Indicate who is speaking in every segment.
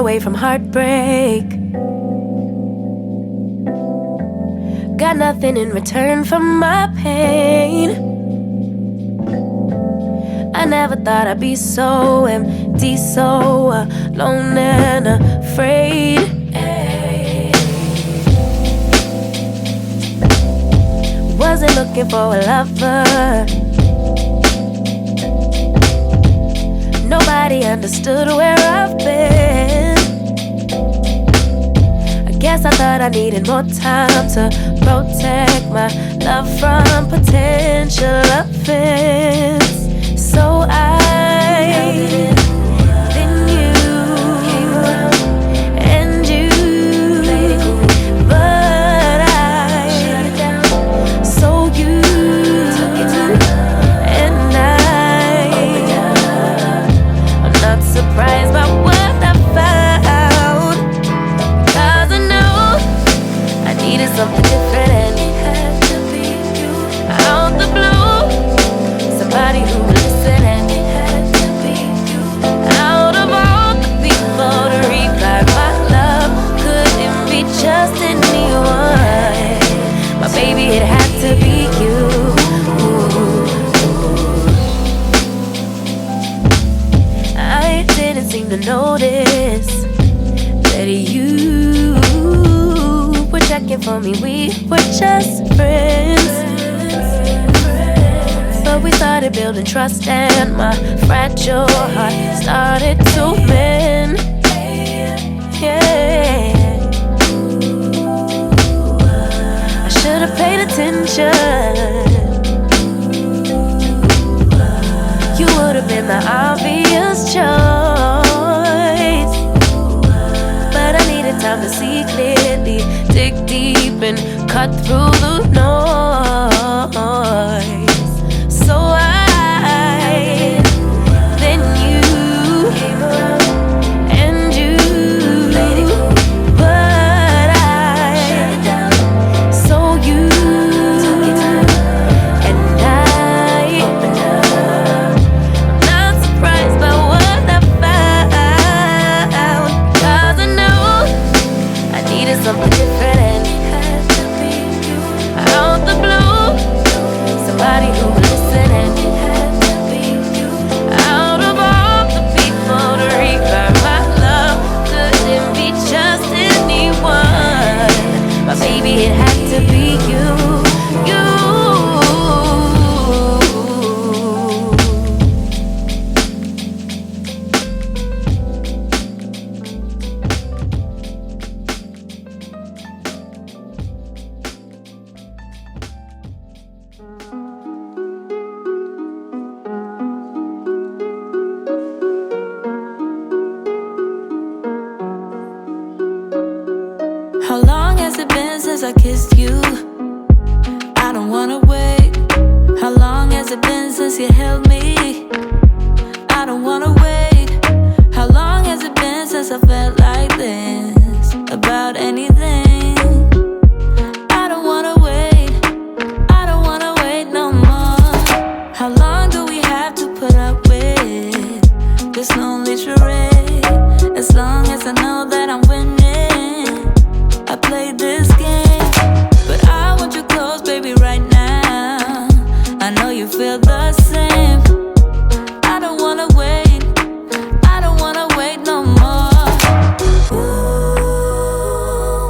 Speaker 1: away from heartbreak. Got nothing in return for my pain. I never thought I'd be so empty, so alone and afraid. Wasn't looking for a lover. Nobody understood where I've been. I guess I thought I needed more time to protect my love from potential offense. So I then you came around and you but I shut it down. So you took it down and I'm not surprised by what I found, 'cause I know I needed something different and it had to be you. Out the blue, somebody who would listen and it had to be you. Out of all the people to revive my love, couldn't be just anyone. My baby, it had to be you. I didn't seem to notice that you were checking for me. We were just friends, but we started building trust and my fragile heart started to mend. Yeah, I should have paid attention. You would have been the obvious choice, but I needed time to see clearly, dig deep and cut through the noise. So I then you came around and you but I shut it down. So you took it down and I'm not surprised by what I found, 'cause I know I needed something different and it had to be you. Out the blue, somebody who would listen and it had to be you. Out of all the people to revive my love, couldn't be just anyone. My baby, it had to be you. You.
Speaker 2: How long has it been since I kissed you? I don't wanna wait. How long has it been since you held me? I don't wanna wait. How long has it been since I felt like this about anything? I don't wanna wait. I don't wanna wait no more. How long do we have to put up with this lonely charade? As long as I know that I'm winning, I played this game, but I want you close, baby, right now. I know you feel the same. I don't wanna wait. I don't wanna wait no more. Ooh,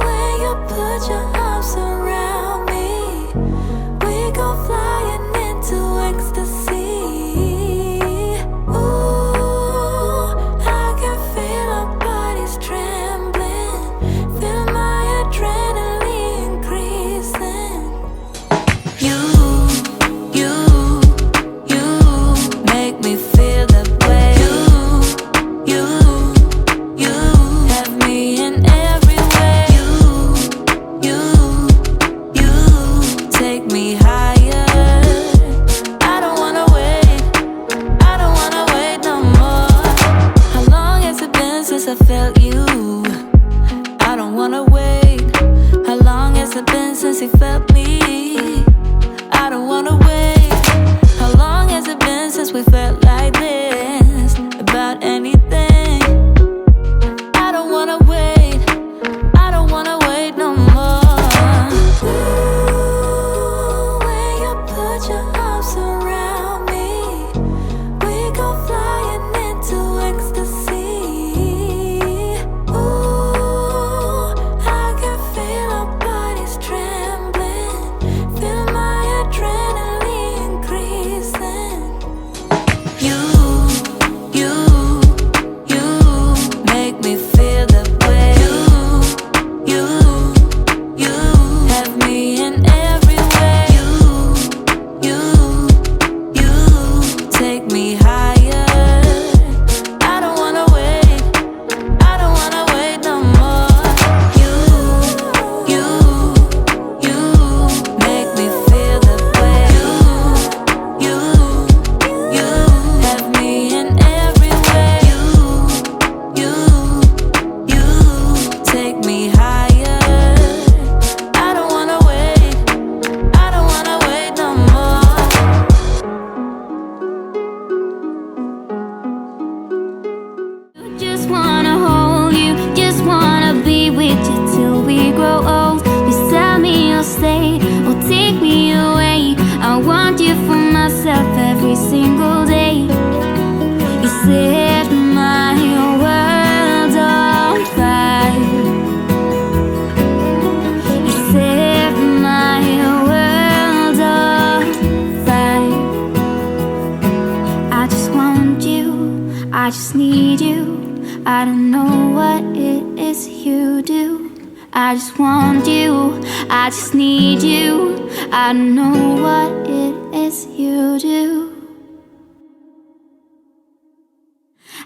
Speaker 2: I don't know what it is you do. I just want you, I just need you. I don't know what it is you do.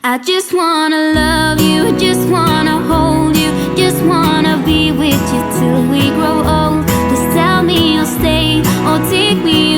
Speaker 2: I just wanna love you, just wanna hold you, just wanna be with you till we grow old. Just tell me you'll stay or take me